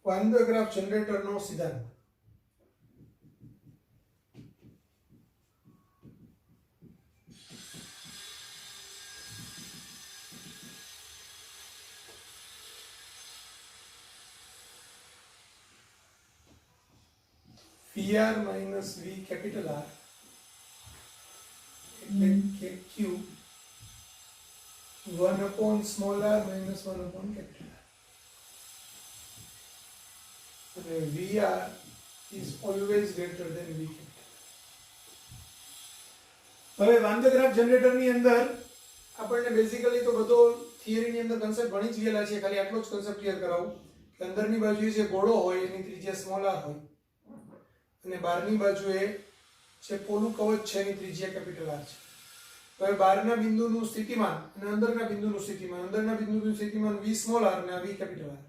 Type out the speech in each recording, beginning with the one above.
Van the graph જનરેટરનો સિદ્ધાંત. VR minus V capital R એટલે કે Q 1 upon small r minus 1 upon capital R. અને VR is always greater than V capital. હવે van the graph જનરેટરની અંદર આપણને basically તો બધો થિયરીની અંદર કન્સેપ્ટ ભણી જ ગયેલા છે, ખાલી આટલો જ કન્સેપ્ટ ક્લિયર કરાવું કે અંદરની બાજુએ જે ગોળો હોય એની ત્રિજ્યા સ્મોલ r હોય અને બહારની બાજુએ જે પોલું કવચ છે એની ત્રિજ્યા કેપિટલ R છે. હવે બહારના બિંદુનું સ્થિતિમાન અને અંદરના બિંદુનું સ્થિતિમાન V સ્મોલ r અને V કેપિટલ R.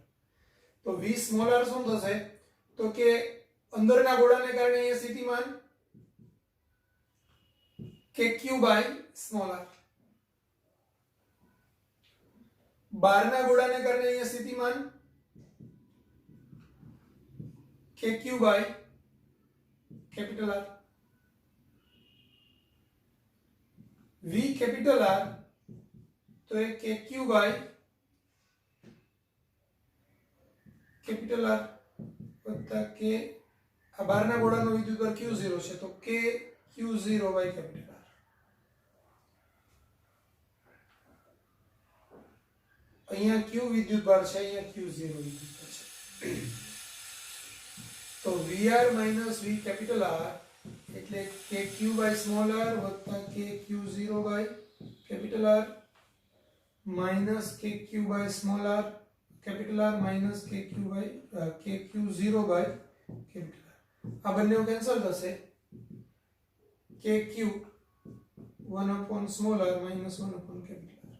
તો V સ્મોલ r શું થશે તો કે અંદરના ગોળાને કારણે અહીંયા સ્થિતિમાન KQ બાય સ્મોલ r, બહારના ગોળાને કારણે અહીંયા સ્થિતિમાન KQ by capital R. V capital R तो ये KQ by capital R वत्ता के बहारना गोळाનો વિદ્યુતભાર Q0 છે તો KQ0 by capital R. અહીંયા Q વિદ્યુતભાર છે, અહીંયા Q0 વિદ્યુતભાર છે. तो VR minus V capital R એટલે KQ by small r વત્તા KQ0 by capital R minus KQ by small r capital R minus KQ0 by capital R. આ બંનેઓ કેન્સલ થશે. KQ 1 upon small r minus 1 upon capital R.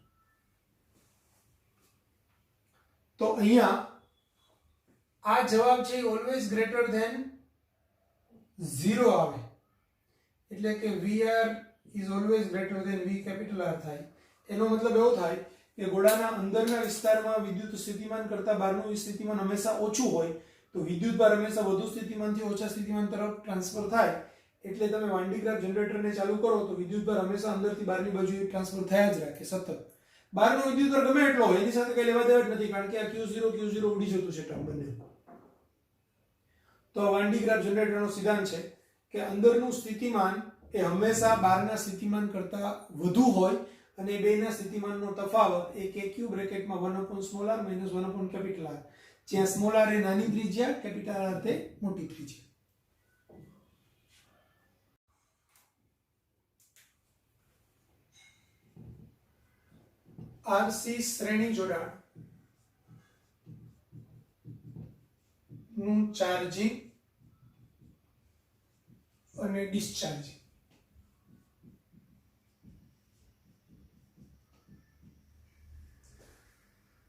તો અહીંયા આ જવાબ છે always greater than 0 આવે એટલે કે VR is always greater than V capital R થાય. એનો મતલબ એવો થાય કે ગોળાના અંદરના વિસ્તારમાં વિદ્યુત સ્થિતિમાન કરતા બહારનું સ્થિતિમાન હંમેશા ઓછું હોય તો વિદ્યુતભાર હંમેશા વધુ સ્થિતિમાનથી ઓછા સ્થિતિમાન તરફ ટ્રાન્સફર થાય. એટલે તમે વાન ડી ગ્રાફ જનરેટરને ચાલુ કરો તો વિદ્યુતભાર હંમેશા અંદરથી બહારની બાજુએ ટ્રાન્સફર થયા જ રાખે સતત. બહારનો વિદ્યુતભાર ગમે એટલો હોય એની સાથે કઈ લેવા દેવા જ નથી કારણ કે આ Q0 ઉડી જતું છે ટર્મ બંને. તો વાન ડી ગ્રાફ જનરેટરનો સિદ્ધાંત છે કે અંદરનું સ્થિતિમાન એ હંમેશા બહારના સ્થિતિમાન કરતા વધુ હોય અને બેના સ્થિતિમાનનો તફાવત એ KQ બ્રેકેટમાં 1 upon small r minus 1 upon capital R, જ્યાં સ્મોલ r એ નાની ત્રિજ્યા, કેપિટલ R તે મોટી ત્રિજ્યા. RC શ્રેણી જોડાણ નું ચાર્જિંગ અને ડિસ્ચાર્જિંગ.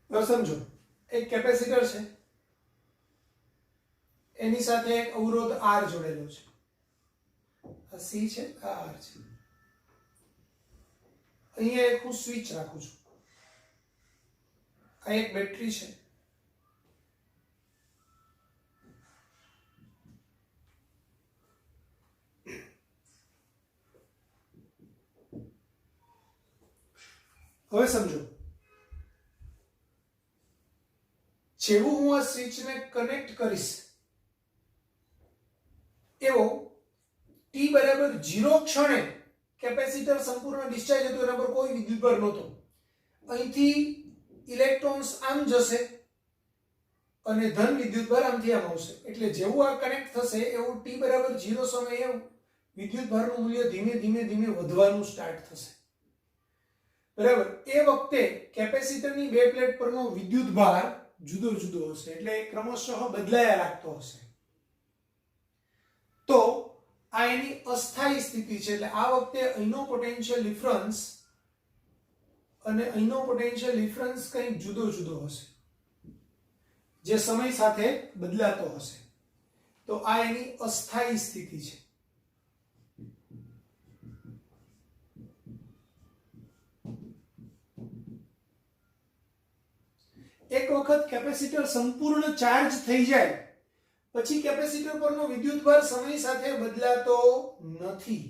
હવે સમજો એક કેપેસિટર છે એની સાથે એક અવરોધ R જોડેલો છે. આ C છે, આ R છે. અહીંયા એક હું સ્વિચ રાખું છું. આ એક બેટરી છે. હવે સમજો જેવું હું આ સ્વિચને કનેક્ટ કરીશ એવો t બરાબર 0 ક્ષણે કેપેસિટર સંપૂર્ણ ડિસ્ચાર્જ હતો, એના પર કોઈ વિદ્યુતભાર નહોતો. અહીંથી ઇલેક્ટ્રોન્સ આમ જશે અને ધન વિદ્યુતભાર આમથી આમ આવશે. એટલે જેવું આ કનેક્ટ થશે એવું t બરાબર 0 સમયે વિદ્યુતભારનું મૂલ્ય ધીમે ધીમે વધવાનું સ્ટાર્ટ થશે. બરાબર. એ વખતે કેપેસિટરની બે પ્લેટ પરનો વિદ્યુતભાર જુદો જુદો હશે એટલે ક્રમશઃ બદલાયા રાખતો હશે. તો આ એની અસ્થાયી સ્થિતિ છે. એટલે આ વખતે અહીંનો પોટેન્શિયલ ડિફરન્સ અને અહીંનો પોટેન્શિયલ ડિફરન્સ કંઈક જુદો જુદો હશે જે સમય સાથે બદલાતો હશે. તો આ એની અસ્થાયી સ્થિતિ છે. એક વખત કેપેસિટર સંપૂર્ણ ચાર્જ થઈ જાય પછી કેપેસિટર પરનો વિદ્યુતભાર સમય સાથે બદલાતો નથી.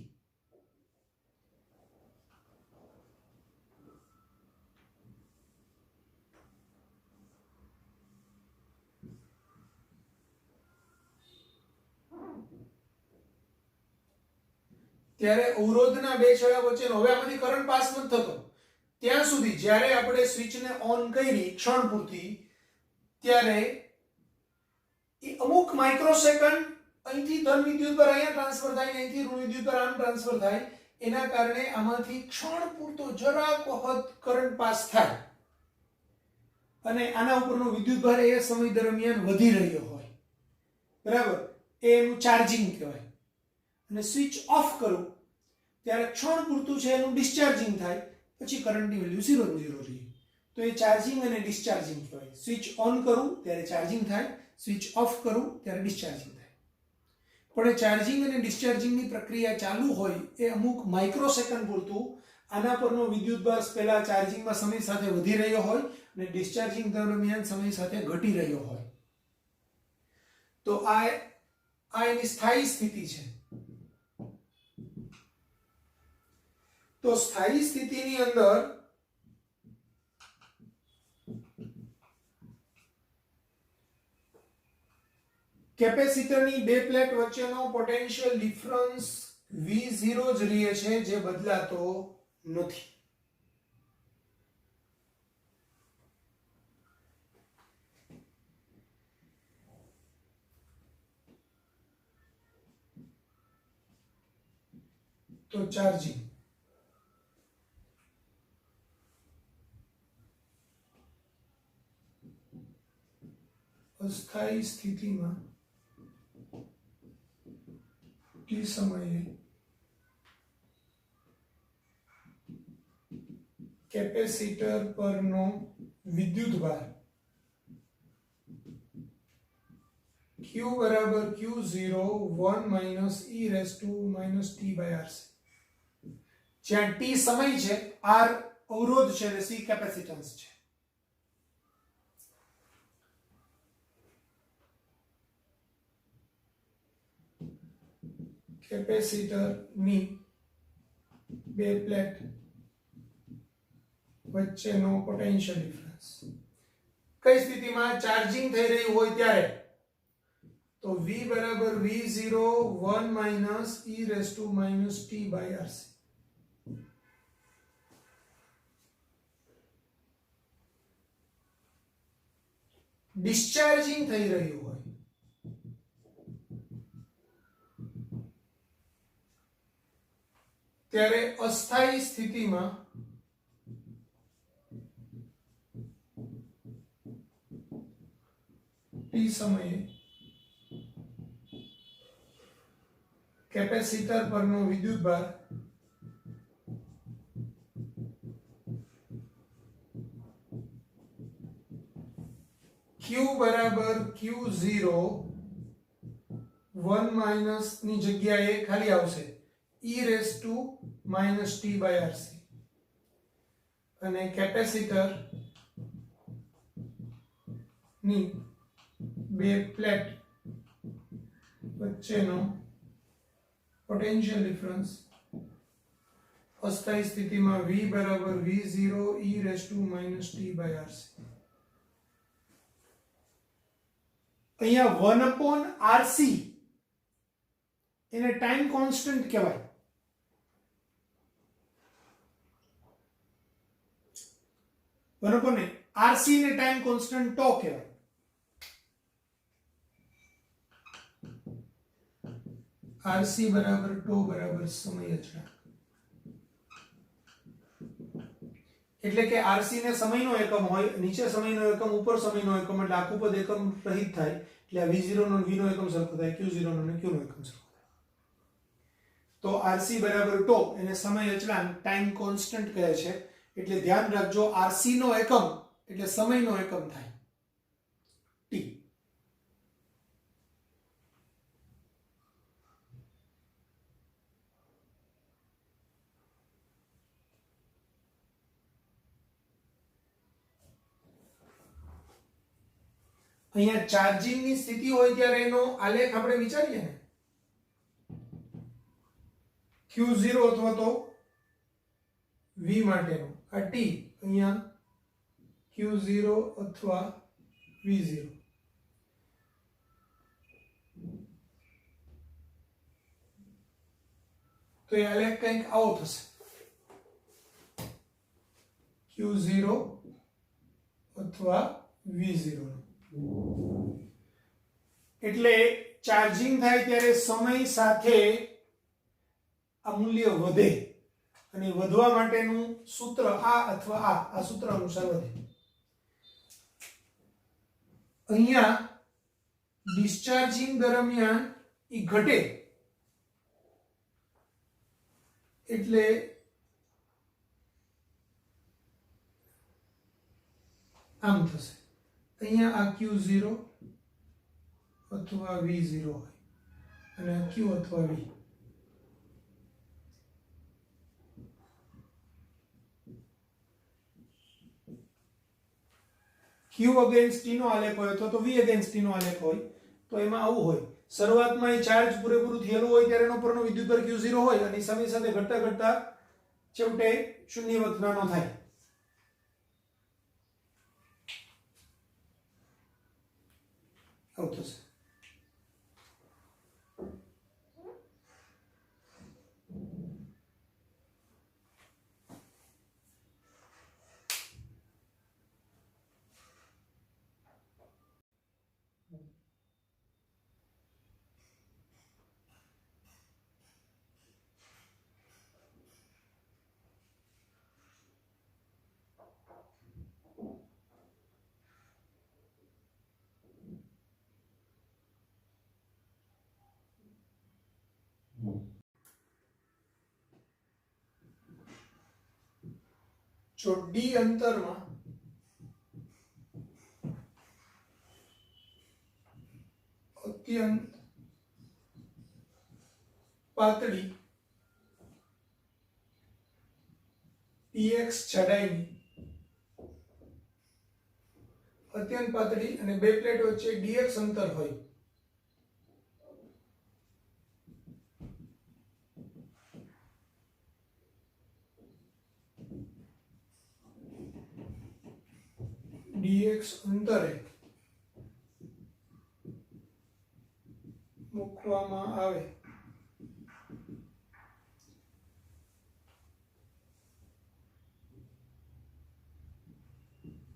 ત્યારે અવરોધના બે છેડા વચ્ચેનો, હવે આમાંથી કરંટ પાસ નથી થતો ત્યાં સુધી જ્યારે આપણે સ્વિચને ઓન કરી ક્ષણ પૂરતી, ત્યારે એ અમુક માઇક્રોસેકન્ડ અહીંથી ધન વિદ્યુતભાર અહીંયા ટ્રાન્સફર થાય ને અહીંથી ઋણ વિદ્યુતભાર આમ ટ્રાન્સફર થાય, એના કારણે આમાંથી ક્ષણ પૂરતો જરાક વખત કરંટ પાસ થાય અને આના ઉપરનો વિદ્યુતભાર એ સમય દરમિયાન વધી રહ્યો હોય, બરાબર, એ એનું ચાર્જિંગ કહેવાય. અને સ્વિચ ઓફ કરું ત્યારે ક્ષણ પૂરતું છે એનું ડિસ્ચાર્જિંગ થાય, પછી કરંટની વેલ્યુ 0 ની 0 રહે. તો એ ચાર્જિંગ અને ડિસ્ચાર્જિંગ કહેવાય. સ્વિચ ઓન કરું ત્યારે ચાર્જિંગ થાય, સ્વિચ ઓફ કરું ત્યારે ડિસ્ચાર્જિંગ થાય. પણ એ ચાર્જિંગ અને ડિસ્ચાર્જિંગની પ્રક્રિયા ચાલુ હોય એ અમુક માઇક્રોસેકન્ડ પૂરતું આના પરનો વિદ્યુતભાર પહેલા ચાર્જિંગમાં સમય સાથે વધી રહ્યો હોય અને ડિસ્ચાર્જિંગ દરમિયાન સમય સાથે ઘટી રહ્યો હોય. તો આ એની સ્થાયી સ્થિતિ છે. તો સ્થાયી સ્થિતિની અંદર કેપેસિટરની બે પ્લેટ વચ્ચેનો પોટેન્શિયલ ડિફરન્સ V0 જ રહે છે, જે બદલાતો નથી. તો ચાર્જિંગ, અસ્થાયી સ્થિતિમાં t સમયે કેપેસિટર પરનો વિદ્યુતભાર Q બરાબર Q0 1 - e raised to -t/RC. જ્યાં t સમય છે, r અવરોધ છે અને c કેપેસિટન્સ છે. કેપેસિટરની બે પ્લેટ વચ્ચેનો પોટેન્શિયલ ડિફરન્સ કઈ સ્થિતિમાં? ચાર્જિંગ થઈ રહ્યું હોય ત્યારે. તો V બરાબર V0 1 - e raised to -t/RC. Discharging થઈ રહ્યું હોય ત્યારે અસ્થાયી સ્થિતિમાં t સમયે કેપેસિટર પરનો વિદ્યુતભાર Q બરાબર Q0 1 - ની જગ્યાએ ખાલી આવશે e raised to -t/RC. અને કેપેસિટર ની બે પ્લેટ વચ્ચેનો પોટેન્શિયલ ડિફરન્સ અસ્થાયી સ્થિતિમાં V બરાબર V0 e raised to -t/RC. અહીંયા 1/RC એને ટાઈમ કોન્સ્ટન્ટ કહેવાય. બરોબર ને? RC ને ટાઈમ કોન્સ્ટન્ટ ટો કહેવાય. RC બરાબર ટો બરાબર સમય અચળાંક. એટલે કે RC ને સમયનો એકમ હોય, નીચે સમયનો એકમ, ઉપર સમયનો એકમ, એટલે આખું પદ એકમ રહિત થાય. એટલે આ V0 નો V નો એકમ સરખો થાય, Q0 નો અને Q નો એકમ સરખો થાય. તો RC બરાબર ટો એને સમય અચળાંક ટાઈમ કોન્સ્ટન્ટ કહે છે. એટલે ધ્યાન રાખજો, RC નો એકમ એટલે સમયનો એકમ થાય t. અહીંયા ચાર્જિંગ ની સ્થિતિ હોય ત્યારે એનો આલેખ આપણે વિચારીએ ને Q0 અથવા તો V માટેનો આ T અહીંયા Q0 અથવા V0 તો એ આલેખ કંઈક આવો થશે Q0 અથવા V0 એટલે ચાર્જિંગ થાય ત્યારે સમય સાથે આ મૂલ્ય વધે અને વધવા માટેનું સૂત્ર આ અથવા આ સૂત્ર અનુસાર વધે. અહીંયા ડિસ્ચાર્જિંગ દરમિયાન ઈ ઘટે એટલે આમ થશે. અહીંયા આ Q0 અથવા V0 હોય અને આ Q અથવા V. Q અગેન્સ્ટ T નો આલેખ હોય અથવા તો V અગેન્સ્ટ T નો આલેખ હોય તો એમાં આવું હોય. શરૂઆતમાં એ ચાર્જ પૂરેપૂરું થયેલું હોય ત્યારે એનો પરનો વિદ્યુતભાર Q0 હોય અને સમય સાથે ઘટતા ઘટતા છેવટે શૂન્યવત નાનો થાય. આવું થશે. જો D અંતરમાં અત્યંત પાતળી px જાડાઈની અત્યંત પાતળી અને બે પ્લેટ વચ્ચે dx અંતર હોય dx અંતરે મૂકવામાં આવે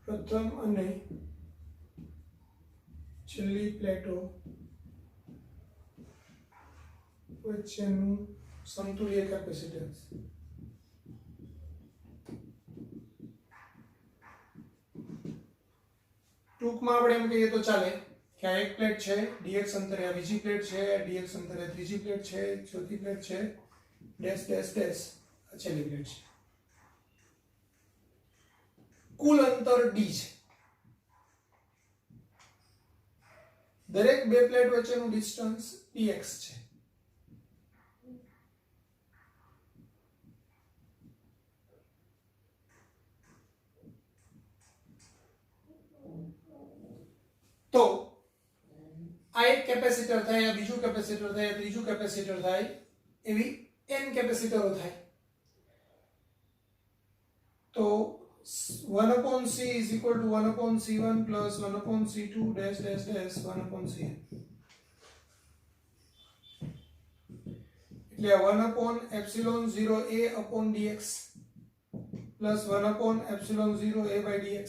પ્રથમ અને છેલ્લી પ્લેટો વચ્ચેનું સમતુલ્ય કેપેસિટન્સ ટૂંકમાં આપણે એમ કહીએ તો ચાલે કે આ એક પ્લેટ છે dx અંતરે આ બીજી પ્લેટ છે dx અંતરે ત્રીજી પ્લેટ છે ચોથી પ્લેટ છે ડેશ ડેશ ડેશ આ છેલ્લી પ્લેટ છે કુલ અંતર d છે દરેક બે પ્લેટ વચ્ચેનું ડિસ્ટન્સ px છે તો આ એક કેપેસિટર થાય આ બીજું કેપેસિટર થાય ત્રીજું કેપેસિટર થાય એવી n કેપેસિટરો થાય તો 1/c is equal to 1/c1 plus 1/c2 dash dash dash 1/cn એટલે 1/epsilon0 a upon dx plus 1/epsilon0 a by dx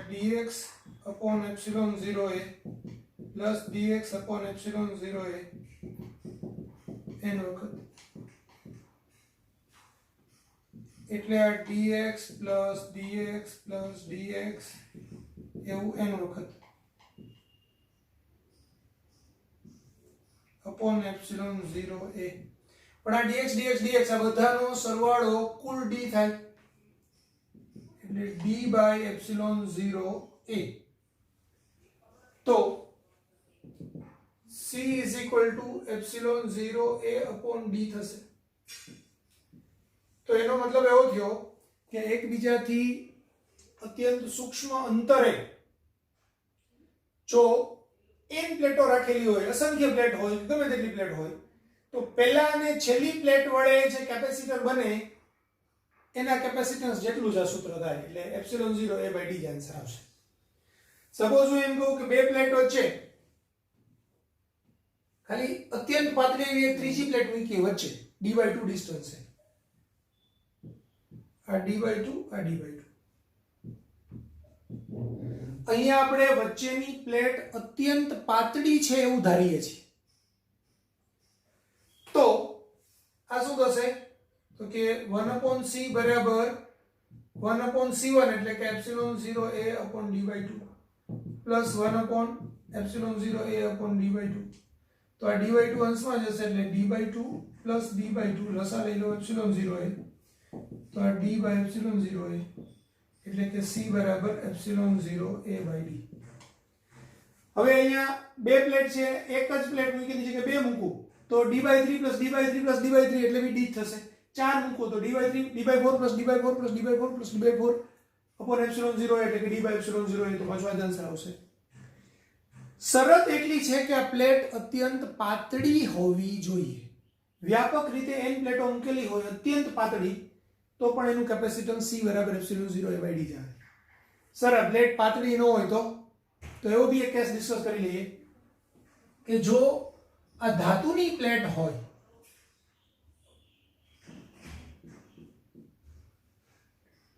dx upon epsilon 0a plus dx upon epsilon 0a n વખત એટલે આ dx plus dx plus dx એવું n વખત upon epsilon 0a પણ આ dx dx dx આ બધાનો સરવાળો કુલ d થાય એટલે d by epsilon 0a તો c is equal to epsilon 0a upon d થશે તો એનો મતલબ એવો થયો કે એકબીજાથી અત્યંત સૂક્ષ્મ અંતરે જો n પ્લેટો રાખેલી હોય, અસંખ્ય પ્લેટ હોય, ગમે તેટલી પ્લેટ હોય, તો પહેલા અને છેલ્લી પ્લેટ વડે જે કેપેસિટર બને એના કેપેસિટન્સ જેટલું જ આ સૂત્ર થાય, એટલે એપ્સિલોન 0 a બાય d જ આન્સર આવશે. સપોઝ હું એમ કહું કે બે પ્લેટ વચ્ચે ખાલી અત્યંત પાતળી એવી એક ત્રીજી પ્લેટ મૂકી વચ્ચે d/2 ડિસ્ટન્સ છે, આ d/2 આ d/2. અહીંયા આપણે વચ્ચેની પ્લેટ અત્યંત પાતળી છે એવું ધારીએ છીએ, તો આ શું થશે તો કે 1/c બરાબર 1/c1 એટલે કે epsilon 0 a upon d/2 plus 1/એપ્સિલોન 0 a upon d/2. તો આ d/2 અંશમાં જશે એટલે d/2 પ્લસ d/2 લસા લઈ લો એપ્સિલોન 0 a, તો આ d બાય એપ્સિલોન 0 a એટલે કે c બરાબર એપ્સિલોન 0 a બાય d. હવે અહીંયા બે પ્લેટ છે, એક જ પ્લેટ મૂકી દીધી કે બે મૂકું તો d/3 plus d/3 plus d/3 એટલે બી d થશે. ચાર મૂકો તો d/3 d/4 plus d/4 plus d/4 plus d/4 upon epsilon 0 એટલે કે d બાય એપ્સિલોન 0 એ તો પાંચમા જ આન્સર આવશે. શરત એટલી છે કે આ પ્લેટ અત્યંત પાતળી હોવી જોઈએ. વ્યાપક રીતે n પ્લેટો મૂકેલી હોય અત્યંત પાતળી તો પણ એનું કેપેસિટન્સ c બરાબર એપ્સિલોન 0 a બાય d જ આવે. સર આ પ્લેટ પાતળી ન હોય તો એવો બી એક કેસ ડિસ્કસ કરી લઈએ કે જો આ ધાતુની પ્લેટ હોય,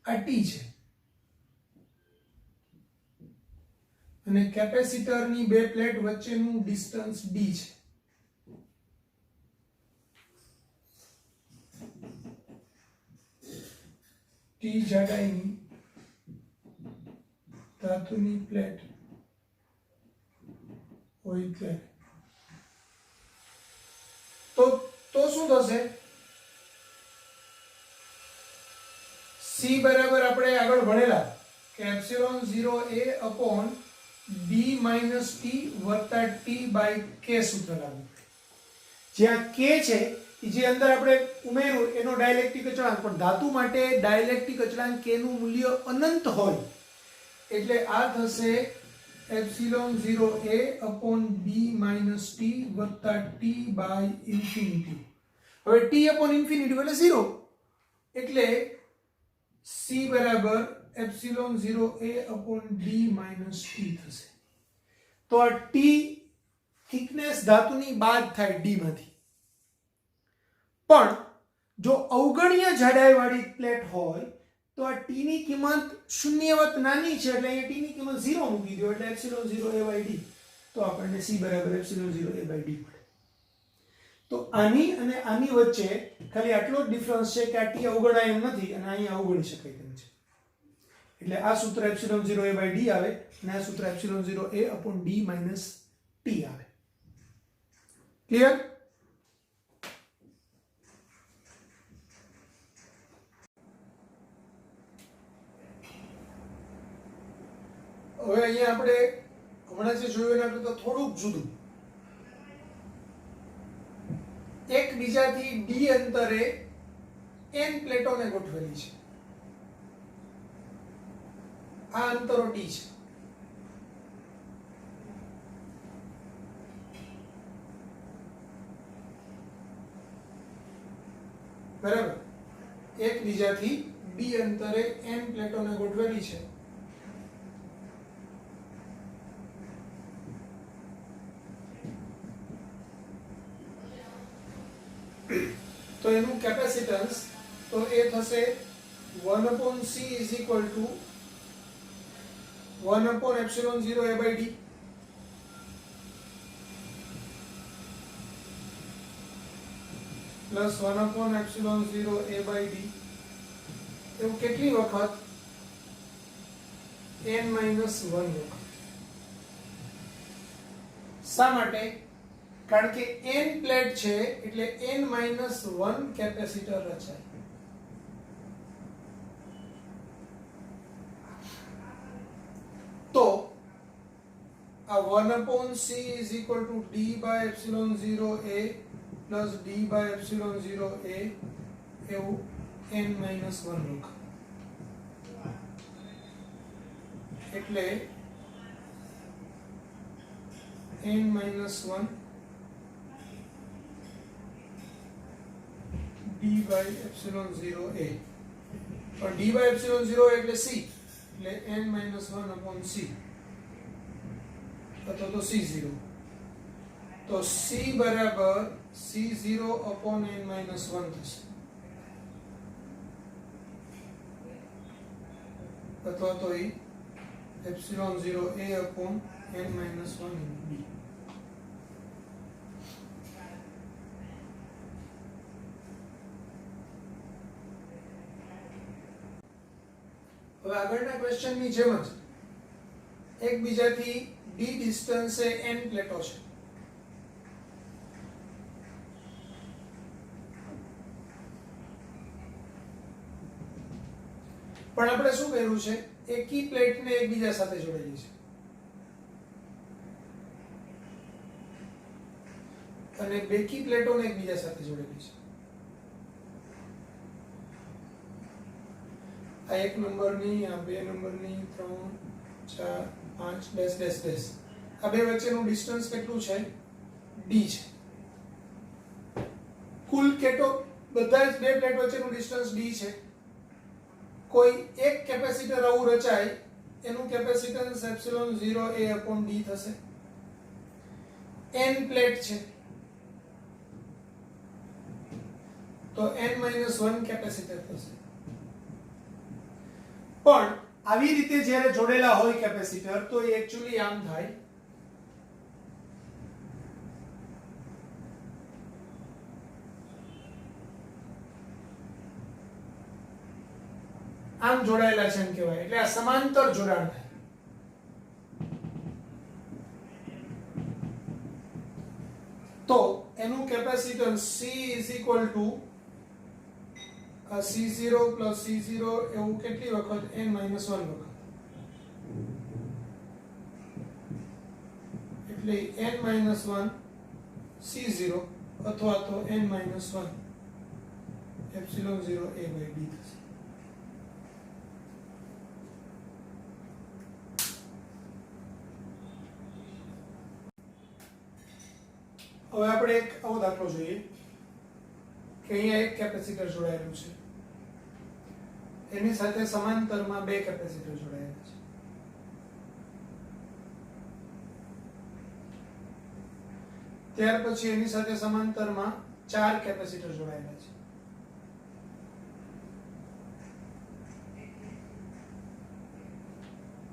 આ t છે અને કેપેસિટરની બે પ્લેટ વચ્ચેનું ડિસ્ટન્સ d છે, t જાડાઈની ધાતુની પ્લેટ હોય ત્યારે તો શું થશે? c બરાબર આપણે આગળ ભણેલા કે epsilon 0 a upon d minus t વત્તા t by k સૂત્ર લાગુ. જ્યાં k છે જે અંદર આપણે ઉમેર્યું એનો ડાઇલેક્ટ્રિક અચળાંક, પણ ધાતુ માટે ડાઇલેક્ટ્રિક અચળાંક k નું મૂલ્ય અનંત હોય એટલે આ થશે epsilon 0 a upon d minus t વત્તા t by infinity. હવે t upon infinity એટલે 0 એટલે c બરાબર epsilon 0 a upon d minus t થશે. તો આ t થિકનેસ ધાતુની બાદ થાય d માંથી, પણ જો અવગણ્ય જાડાઈ વાળી પ્લેટ હોય તો આ t ની કિંમત શૂન્યવત નાની છે એટલે અહીંયા t ની કિંમત 0 મૂકી દો એટલે એપ્સિલોન 0 a by d, તો આપણને c બરાબર એપ્સિલોન 0 a by d મળે. તો આની અને આની વચ્ચે ખાલી આટલો જ ડિફરન્સ છે કે આ t અવગણાય એમ નથી અને અહીંયા અવગણી શકાય તેમ છે, એટલે આ સૂત્ર એપ્સિલોન 0 a by d આવે અને આ સૂત્ર epsilon 0 a upon d minus t આવે. ક્લિયર? હવે અહીંયા આપણે હમણાં જે જોયું એના કરતા થોડુંક જુદું, એકબીજાથી d અંતરે n પ્લેટોને ગોઠવેલી છે. આ અંતરો t છે. બરાબર? એકબીજાથી d અંતરે n પ્લેટોને ગોઠવેલી છે. તો એનું કેપેસિટન્સ તો એ થશે 1/c is equal to 1/એપ્સિલોન 0 a by d પ્લસ 1/એપ્સિલોન 0 a by d. એવું કેટલી વખત? n - 1 વખત. શા માટે? કારણ કે n પ્લેટ છે એટલે n - 1 કેપેસિટર રચાય. તો આ 1/c is equal to d by epsilon 0 a plus d by epsilon 0 a એવું n - 1 વખત. એટલે n-1 d by epsilon 0a, और d by epsilon 0 એટલે c, એટલે n-1 upon c અથવા તો c0, તો c બરાબર c0 upon n-1 થશે, અથવા તો એ epsilon 0a upon n-1 b. હવે આગળના ક્વેશ્ચનની જેમ જ એકબીજાથી d ડિસ્ટન્સે n પ્લેટો છે, પણ આપણે શું કર્યું છે, એકી પ્લેટને એકબીજા સાથે જોડેલી છે અને બેકી પ્લેટોને એકબીજા સાથે જોડેલી છે. આ 1 નંબરની, આ 2 નંબરની, 3 4 5 ડેશ ડેશ ડેશ, આ બે વચ્ચેનું ડિસ્ટન્સ કેટલું છે, d છે. કુલ કેટલો, બધા જ બે પ્લેટ વચ્ચેનું ડિસ્ટન્સ d છે. કોઈ એક કેપેસિટર આવું રચાય, એનું capacitance epsilon 0a upon d થશે. n પ્લેટ છે તો n-1 કેપેસિટર થશે. પણ આવી રીતે જ્યારે જોડેલા હોય કેપેસિટર તો એ એક્ચ્યુઅલી આમ થાય, આમ જોડાયેલા છે એમ કહેવાય, એટલે આ સમાંતર જોડાણ થાય. તો એનું capacitance C is equal to C0 plus C0 એવું કેટલી વખત, n-1 વખત, એટલે n-1 C0 અથવા તો n-1 epsilon 0a by d થશે. હવે આપણે એક આવો દાખલો જોઈએ કે અહીંયા એક કેપેસિટર જોડાયેલું છે, એની સાથે સમાંતરમાં બે કેપેસિટર જોડાયેલા છે. ત્યાર પછી એની સાથે સમાંતરમાં 4 કેપેસિટર જોડાયેલા છે.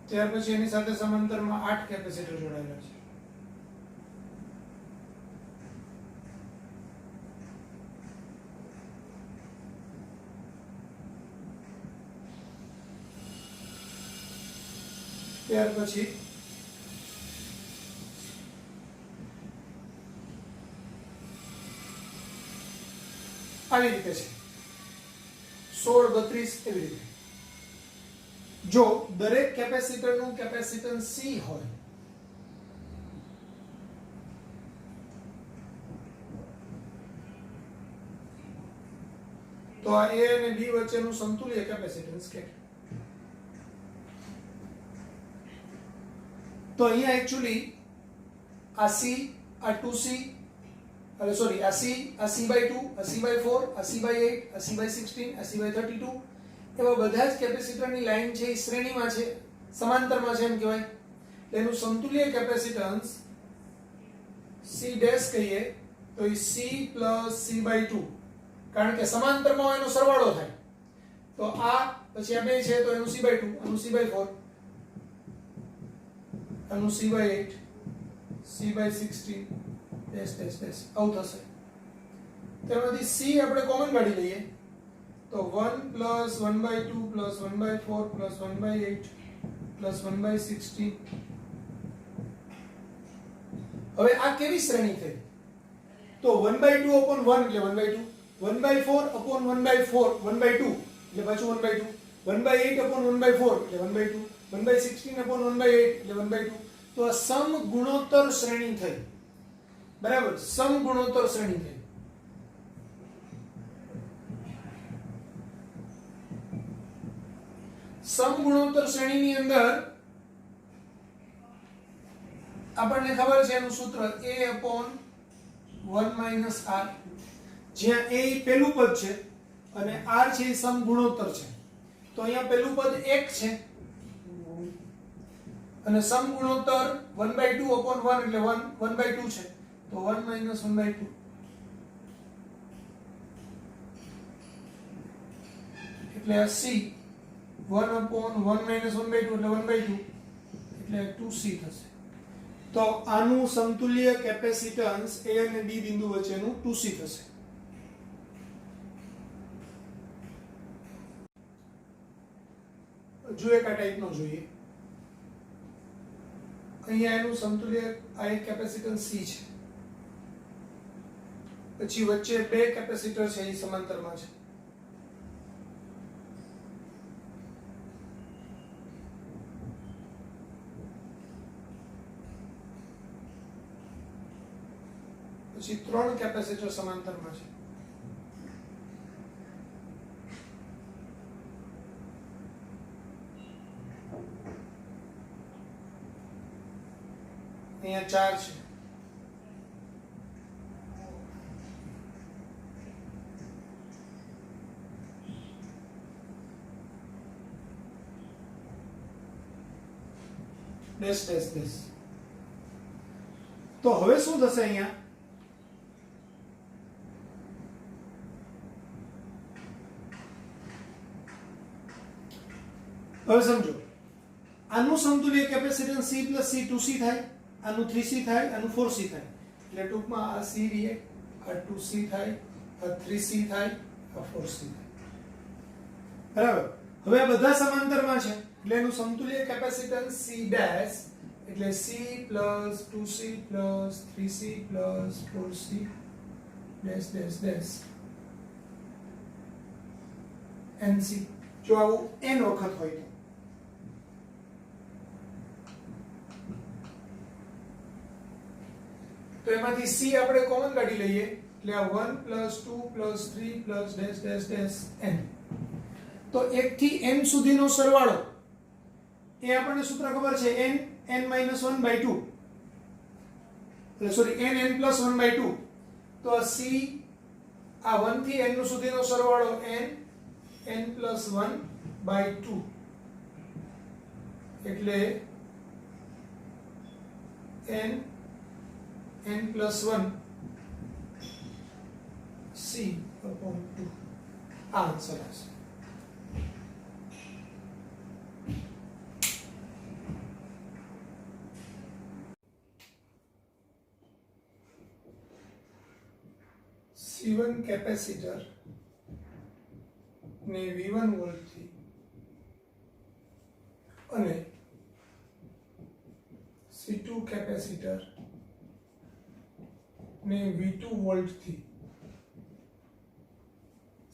ત્યાર પછી એની સાથે સમાંતરમાં 8 કેપેસિટર જોડાયેલા છે. ત્યાર પછી આવી રીતે છે 16 32 એવી રીતે. જો દરેક કેપેસિટરનું કેપેસિટન્સ C હોય તો આ A અને B વચ્ચેનું સમતુલ્ય કેપેસિટન્સ કેટલું? તો અહીંયા એક્ચ્યુઅલી આ C, આ 2C, અરે સોરી, આ C, આ C/2, આ C/4, આ C/8, આ C/16, આ C/32 એવા બધા જ કેપેસિટરની લાઈન છે એ શ્રેણીમાં છે, સમાંતરમાં છે એમ કહેવાય. એનું સમતુલ્ય કેપેસિટન્સ C ડેશ કહીએ તો એ C + C/2, કારણ કે સમાંતરમાં હોય એનો સરવાળો થાય, તો આ પછી આ બે છે તો એનું C/2, આનું C/4, આનું C/8, C/16 dash dash dash આવું થશે. તેમાંથી C આપણે કોમન કાઢી લઈએ તો 1 + 1/2 + 1/4 + 1/8 + 1/16. હવે આ કેવી શ્રેણી થઈ? તો 1/2 upon 1 એટલે 1/2, 1/4 upon 1/4 1/2 એટલે પાછું 1/2, 1/8 upon 1/4 એટલે 1/2, 1/16 upon 1/8 એટલે 1/2. તો આ સમગુણોત્તર શ્રેણી થઈ, બરાબર, સમગુણોત્તર શ્રેણી થઈ. સમગુણોત્તર શ્રેણીની અંદર આપણને ખબર છે એનું સૂત્ર a upon 1 minus r, જ્યાં a એ પહેલું પદ છે અને r છે એ સમગુણોત્તર છે. તો અહીંયા પહેલું પદ 1 છે અને સમગુણોત્તર 1/2 upon 1 એટલે 1/2 છે. તો 1 minus 1/2 એટલે c 1 upon 1 minus 1/2 એટલે 1/2 એટલે 2c થશે. તો આનું સમતુલ્ય કેપેસિટન્સ a અને b બિંદુ વચ્ચેનું 2c થશે. જો એક આ ટાઈપનો જોઈએ. અહીંયા એનું સમતુલ્ય આ એક કેપેસિટન્સ c છે, પછી વચ્ચે બે કેપેસિટર છે એ સમાંતરમાં છે. પછી ત્રણ કેપેસિટર સમાંતરમાં છે. અહીંયા 4 છે. Dash dash dash. તો હવે શું થશે અહીંયા? હવે સમજો, આનું સમતુલ્ય કેપેસિટન્સ c + c 2c થાય, આનું 3c થાય, આનું 4c થાય. એટલે ટૂંકમાં આ c રિએક્ટ, આ 2c થાય, આ 3c થાય, આ 4c થાય. બરાબર. હવે આ બધા સમાંતરમાં છે એટલે એનું સમતુલ્ય કેપેસિટન્સ c ડેશ એટલે c + 2c + 3c + 4c dash dash dash nc. જો આવું n વખત હોય તો એમાંથી c આપણે કોમન કાઢી લઈએ એટલે આ 1 + 2 + 3 + ડેશ ડેશ ડેશ n. તો 1 થી n સુધીનો સરવાળો એ આપણને સૂત્ર ખબર છે n - 1/2 એટલે સોરી n + 1/2. તો આ c આ 1 થી n સુધીનો સરવાળો n + 1/2 એટલે n + 1 c/2. આ આન્સર હશે. C1 કેપેસિટર ને V1 વોલ્ટથી અને C2 કેપેસિટર ને V2 વોલ્ટથી.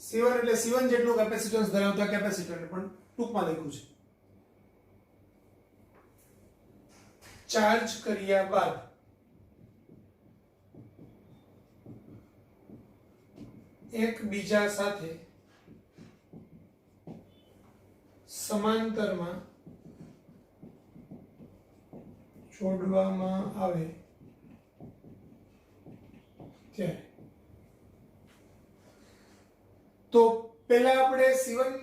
C1 એટલે C1 જેટલું કેપેસિટન્સ ધરાવતા કેપેસિટર, પણ ટૂંકમાં લખ્યું છે. ચાર્જ કર્યા બાદ એકબીજા સાથે સમાંતરમાં જોડવામાં આવે ત્યારે. તો પહેલા આપણે C1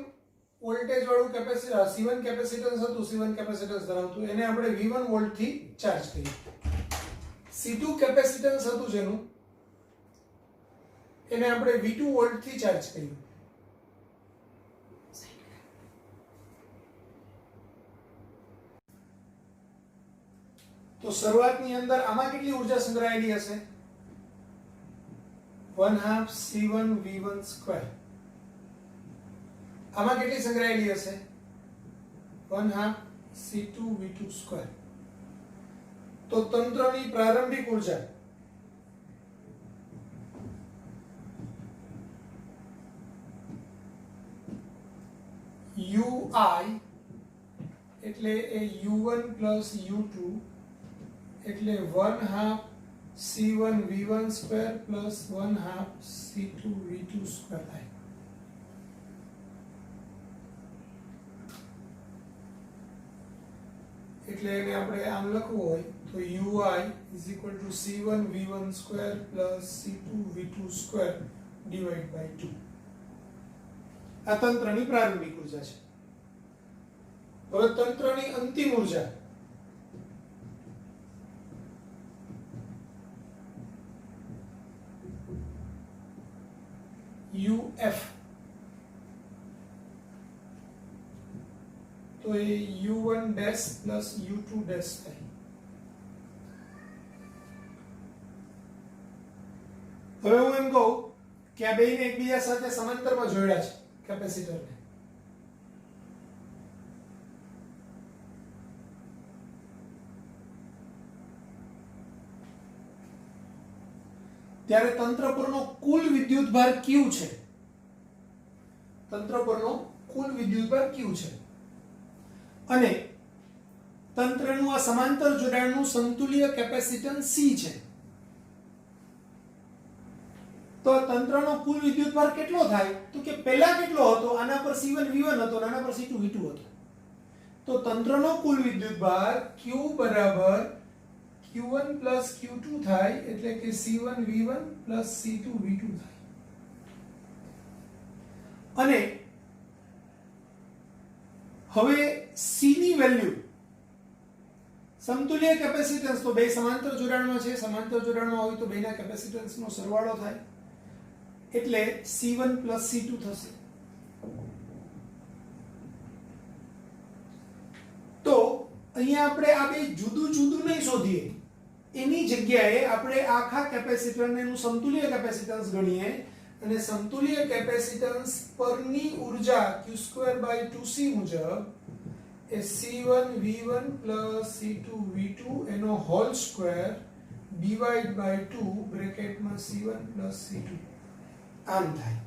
વોલ્ટેજ વાળું કેપેસિટર, C1 કેપેસિટન્સ હતું, C1 કેપેસિટન્સ ધરાવતું, એને આપણે V1 વોલ્ટ થી ચાર્જ કરીએ. C2 કેપેસિટન્સ હતું જેનું, એને આપણે V2 વોલ્ટ થી ચાર્જ કરીએ. તો શરૂઆતની અંદર આમાં કેટલી ઊર્જા સંગ્રહાયેલી હશે? 1/2 C1 V1 સ્ક્વેર. આમાં કેટલી સંગ્રહાયેલી હશે? 1/2 C2 V2 સ્ક્વેર. તો તંત્રની પ્રારંભિક ઊર્જા UI એટલે એ U1 + U2 એટલે 1/2 C1 V1 square plus 1/2 C2 V2 square થાય. એટલે એને આપણે આમ લખવું હોય તો ui is equal to c1 v1 square plus c2 v2 square divided by 2. આ તંત્રની પ્રારંભિક ઉર્જા છે. હવે તંત્રની અંતિમ ઉર્જા uf, તો એ u1 dash plus u2 dash થાય. હવે હું એમ કહું કે આ બેયને એકબીજા સાથે સમાંતરમાં જોડ્યા છે કેપેસિટરને. ત્યારે તંત્ર પરનો કુલ વિદ્યુતભાર Q છે. તંત્ર પરનો કુલ વિદ્યુતભાર Q છે અને તંત્રનું આ સમાંતર જોડાણનું સમતુલ્ય કેપેસિટન્સ C છે. તો તંત્રનો કુલ વિદ્યુતભાર કેટલો થાય તો કે પહેલા કેટલો હતો? આના પર C1 V1 હતો, આના પર C2 V2 હતો. તો તંત્રનો કુલ વિદ્યુતભાર Q બરાબર Q1 plus Q2 થાય, એટલે કે C1 V1 plus C2 V2 થાય. અને હવે C ની વેલ્યુ સમતુલ્ય કેપેસિટન્સ તો બે સમાંતર જોડાણમાં છે, સમાંતર જોડાણમાં હોય તો બેના કેપેસિટન્સનો સરવાળો થાય એટલે C1 plus C2 થશે. તો અહીંયા આપણે આ બે જુદું જુદું નહીં શોધીએ, એની જગ્યાએ આપણે આખા કેપેસિટરને એનું સમતુલ્ય કેપેસિટન્સ ગણીએ અને સમતુલ્ય કેપેસિટન્સ પરની ઉર્જા q²/2c મુજબ એ C1 V1 C2 V2 એનો હોલ સ્ક્વેર ડિવાઇડ બાય 2 બ્રેકેટમાં C1 C2 આમ થાય.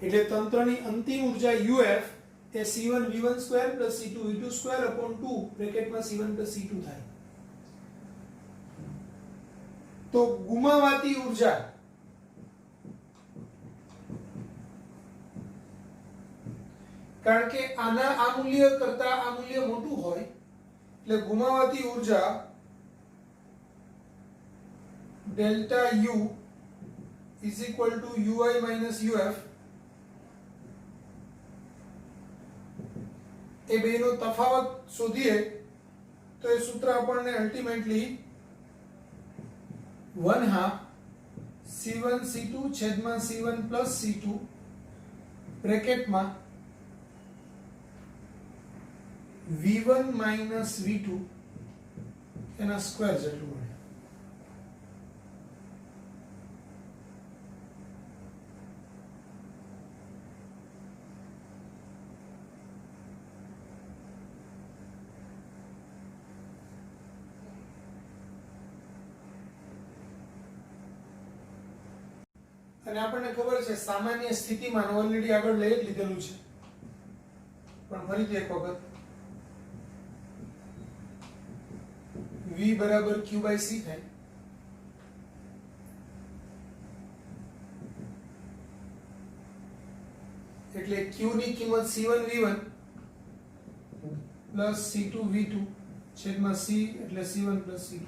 એટલે તંત્રની અંતિમ ઉર્જા UF એ C1 V1 square C2 V2 square upon 2 બ્રેકેટમાં C1 C2 થાય. તો ગુમાવાતી ઉર્જા કારણ કે આના આ મૂલ્ય કરતા આ મૂલ્ય મોટું હોય એટલે ગુમાવાતી ઉર્જા delta U is equal to ui minus uf. એ બેનો તફાવત શોધીએ તો એ સૂત્ર આપણને અલ્ટિમેટલી 1/2 C1 C2 છેદમાં C1 plus C2 બ્રેકેટમાં V1 minus V2 એના સ્ક્વેર જેટલું મળે. અને આપણને ખબર છે સામાન્ય સ્થિતિમાં ઓલરેડી આગળ લઈ જ લીધેલું છે, પણ ફરીથી એક વખત V બરાબર Q/C થાય. એટલે Q ની કિંમત C1 V1 plus C2 V2 છેદમાં C એટલે C1 પ્લસ C2.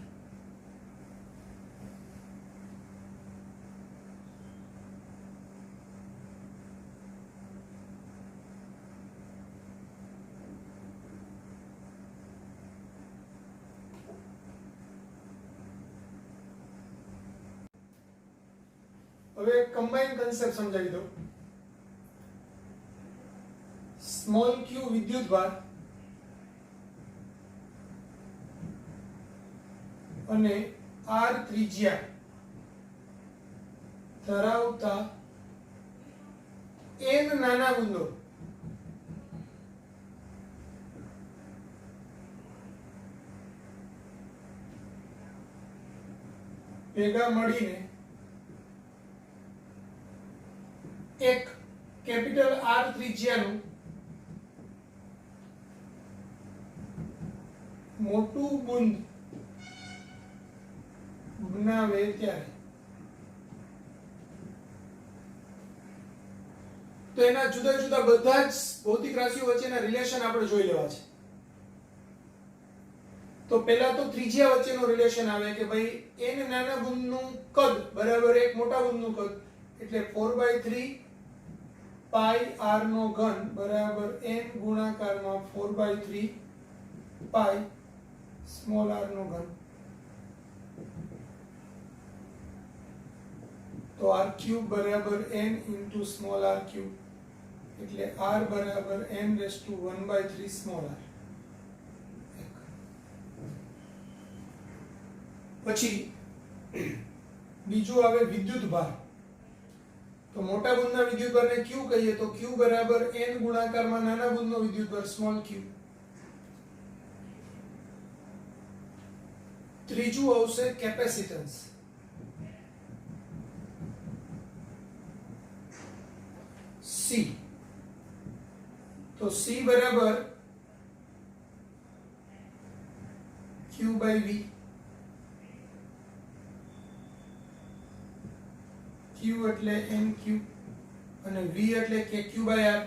હવે કમ્બાઈન કન્સેપ્ટ સમજાવી દઉં. સ્મોલ q વિદ્યુતભાર અને r ત્રિજ્યા ધરાવતા n નાના બિંદુ ભેગા મળીને એક કેપિટલ R ત્રિજ્યાનું મોટું બુંદ બનાવે ત્યારે તો એના જુદા જુદા બધા જ ભૌતિક રાશિઓ વચ્ચેના રિલેશન આપણે જોઈ લેવા છે. તો પહેલા તો ત્રિજ્યા વચ્ચેનો રિલેશન આવે કે ભાઈ n નાના બુંદનું કદ બરાબર એક મોટા બુંદનું કદ એટલે 4/3 પાઈ r નો ઘન બરાબર n ગુણાકારમાં 4/3 પાઈ સ્મોલ r નો ઘન. તો r ક્યુબ બરાબર n into small r cube એટલે r બરાબર n raise to 1/3 small r. પછી બીજું આવે વિદ્યુત ભાર. તો મોટા બુંદના વિદ્યુત ભારને q કહીએ તો q બરાબર n ગુણાકારમાં નાના બુંદનો વિદ્યુત ભાર સ્મોલ q. ત્રીજું આવશે કેપેસિટન્સ. C. તો C બરાબર q by v. q એટલે nq અને v એટલે kq by r.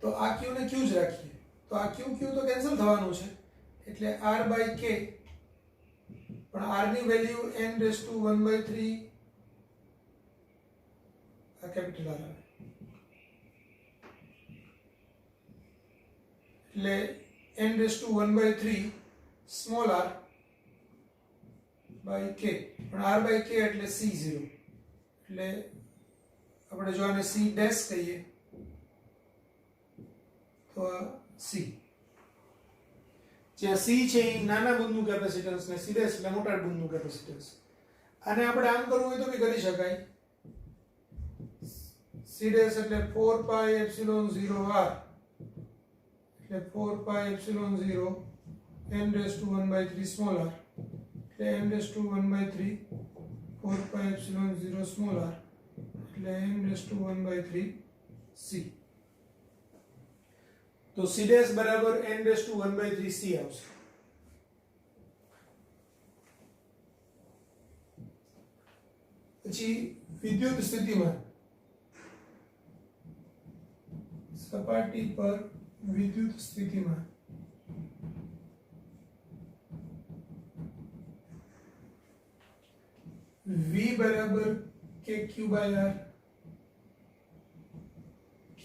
તો આ q ને q જ રાખીએ તો આ q તો કેન્સલ થવાનું છે એટલે r by k પણ r ની વેલ્યુ n રેઝ ટુ 1/3 આ કેપિટલ r આવે એટલે n raise to 1/3 small r by k પણ r by k એટલે c0 એટલે આપણે જો આને c ડેશ કહીએ તો c જ્યાં c છે એ નાના બુંદનું કેપેસિટન્સ ને c ડેશ એટલે મોટા બુંદનું કેપેસિટન્સ. આને આપણે આમ કરવું હોય તો બી કરી શકાય. c ડેશ એટલે 4 પાઈ એપ્સિલોન 0 r એટલે 4 pi epsilon 0 n raise to 1/3 small r એટલે n raise to 1/3 4 pi epsilon 0 small r એટલે n રેઝ ટુ 1/3 c. તો c ડેશ બરાબર n રેઝ ટુ 1/3 c આવશે. પછી વિદ્યુત સ્થિતિમાં સપાટી પર વિદ્યુત સ્થિતિમાં v બરાબર kq by r k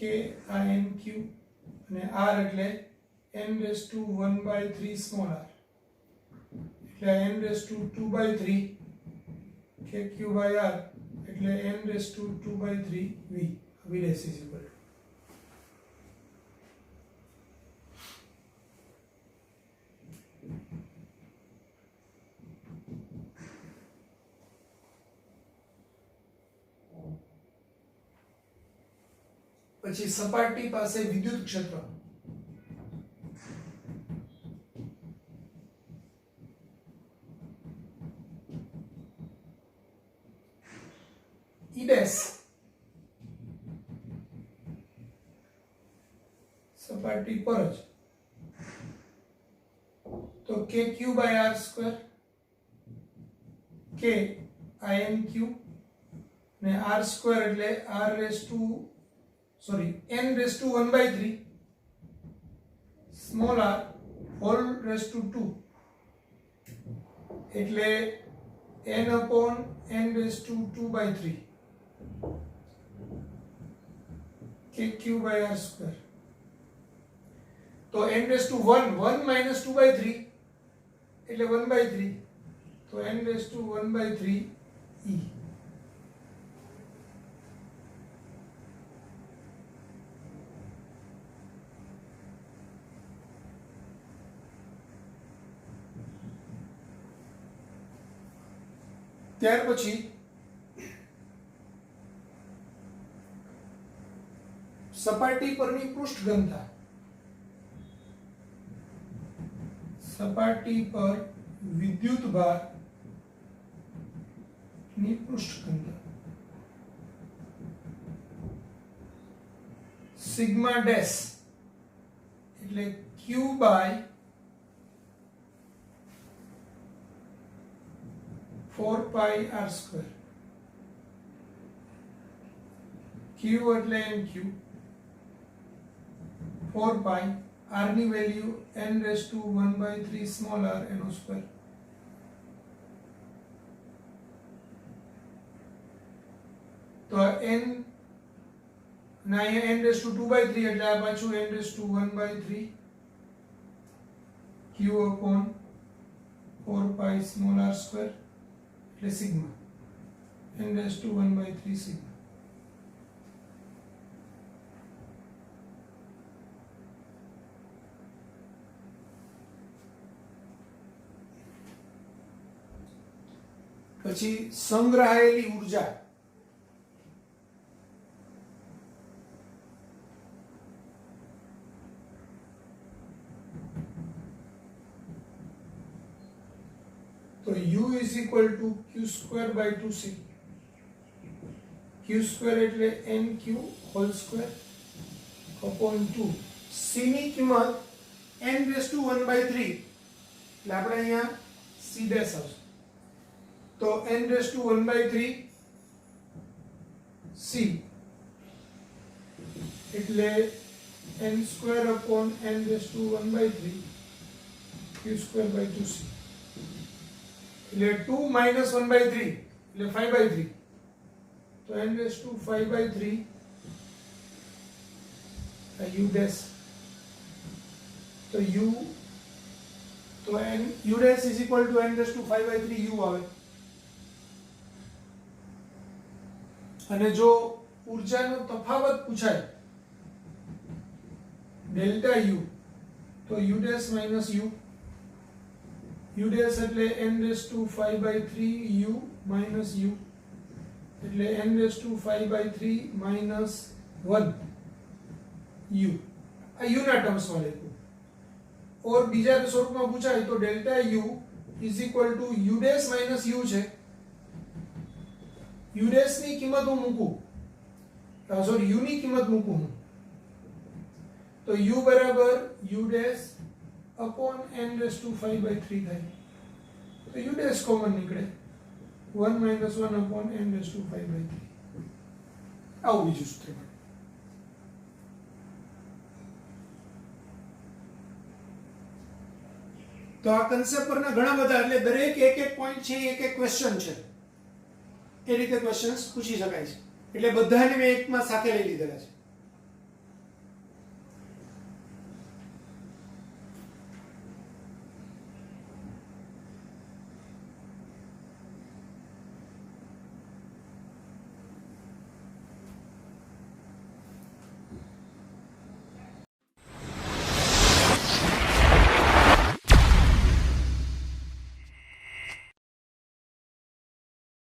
inq અને r એટલે n raise to 1/3 small r એટલે n raise to 2/3 kq by r એટલે n raise to 2/3 v. v dash is equal પછી સપાટી પાસે વિદ્યુત ક્ષેત્ર. E ડેશ સપાટી પર જ તો kq by r square k inq ને r સ્ક્વેર એટલે r raise to n raised to 1/3 small r whole raised to 2 એટલે n upon n raised to 2/3 kq by r square. તો n raised to 1 minus 2/3 એટલે 1/3 તો n raised to 1/3 e. ત્યાર પછી સપાટી પરની પૃષ્ઠ ઘનતા. સપાટી પર વિદ્યુત ભાર ની પૃષ્ઠ ઘનતા સિગ્મા ડેશ એટલે q by 4 pi r square. q એટલે nq 4 પાઈ r ની value n raise to 1/3 small r એનો સ્ક્વેર. તો n ના અહીંયા n રેઝ ટુ 2/3 એટલે આ પાછું n raise to 1/3 q upon 4 pi small r square એટલે sigma n raise to 1/3 sigma. પછી સંગ્રહાયેલી ઉર્જા તો u is equal to q square by 2c. q square એટલે nq whole square upon 2. c ની કિંમત n raised to 1/3 એટલે આપણે અહીંયા c dash આવશે. તો n raised to 1/3 c એટલે n square upon n raised to 1/3 q square by 2c એટલે 2 minus 1/3 એટલે 5/3 તો n raised to 5/3 u dash તો u તો n u dash is equal to n raised to 5/3 u આવે. અને જો ઉર્જાનો તફાવત પૂછાય ડેલ્ટા u તો u dash minus u u dash એટલે n raised to 5/3 u minus u એટલે n raised to 5/3 minus 1 u આ u ના ટર્મ્સમાં લખ્યું. ઓર બીજા સ્વરૂપમાં પૂછાય તો delta u is equal to u dash minus u છે. u dash ની કિંમત હું મૂકું સોરી u ની કિંમત મૂકું હું તો u બરાબર u dash upon n raised to 5/3 થાય. તો u dash કોમન નીકળે 1 minus 1 upon n raised to 5/3. આવું બીજું સૂત્ર મળે. તો આ કન્સેપ્ટ પરના ઘણા બધા એટલે દરેક એક પોઈન્ટ છે એક ક્વેશ્ચન છે એ રીતે ક્વેશ્ચન્સ પૂછી શકાય છે એટલે બધાને મેં એકમાં સાથે લઈ લીધેલા છે.